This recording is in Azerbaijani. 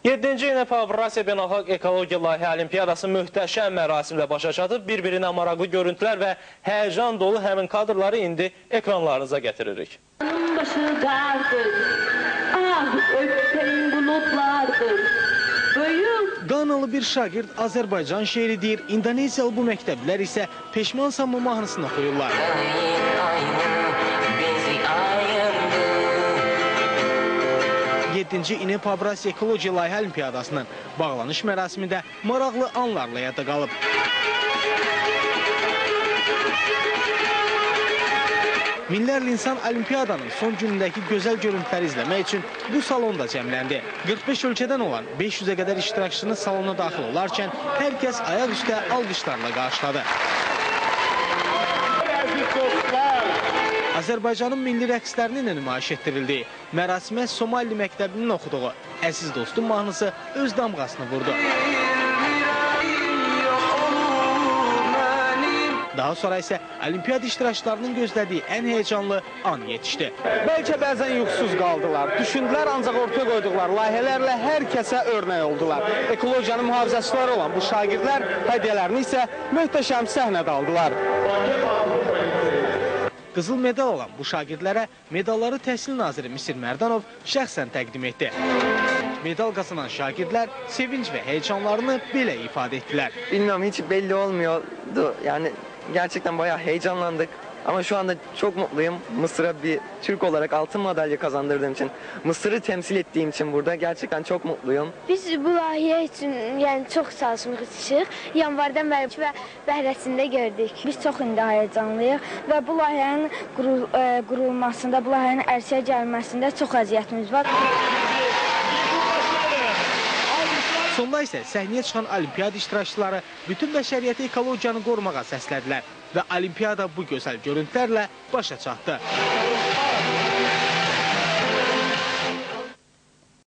7-ci İNEP Avrasiya Beynəlxalq Ekologiya Layihə Olimpiyadası möhtəşəm mərasimlə başa çatıb. Bir-birinə maraqlı görüntülər və həyəcan dolu həmin kadrları indi ekranlarınıza gətiririk. Başı qardır, ah öptəyin bulutlardır, böyük. Qanalı bir şagird Azərbaycan şeiri deyir, İndoneziyalı bu məktəblər isə peşmansanmı mahnısını oxuyurlar. 7-ci İNEP Avrasiya Ekologiya Layihə Olimpiyadasının bağlanış mərasimində maraqlı anlarla yada qalıb. Minlərlə insan Olimpiyadanın son günündəki gözəl görüntüləri izləmək üçün bu salonda cəmləndi. 45 ölkədən olan 500-ə qədər iştirakçının salona daxil olarkən hər kəs ayaq üstə alqışlarla qarşıladı. Azərbaycanın milli rəqslərinin də nümayiş etdirildiyi, mərasimə Somali məktəbinin oxuduğu Əziz Dostum mahnısı öz damğasını vurdu. Daha sonra isə Olimpiyada iştirakçılarının gözlədiyi ən heyecanlı an yetişdi. Bəlkə bəzən yuxusuz qaldılar, düşündülər, ancaq ortaya qoyduqlar layihələrlə hər kəsə örnək oldular. Ekologiyanın mühafizəçiləri olan bu şagirdlər hədiyyələrini isə möhtəşəm səhnədə aldılar. Qızıl medal alan bu şagirdlərə medalları Təhsil Naziri Misir Mərdanov şəxsən təqdim etdi. Medal qazanan şagirdlər sevinç və heyecanlarını belə ifadə etdilər. Bilmiyorum, hiç belli olmuyordu. Yani gerçekten bayağı heyecanlandık. Ama şu anda çok mutluyum. Mısır'a bir Türk olarak altın madalya kazandırdığım için, Mısır'ı temsil ettiğim için burada gerçekten çok mutluyum. Biz bu layihə üçün çox çalışmışıq. Yanvardan bəri və bəhrəsində gördük. Biz çox indi həyəcanlıyıq və bu layihənin qurulmasında, bu layihənin ərsəyə gəlməsində çox əziyyətimiz var. Sonda isə səhnəyə çıxan olimpiyada iştirakçıları bütün bəşəriyyəti ekologiyanı qorumağa səslədilər və olimpiyada bu gözəl görüntülərlə başa çatdı.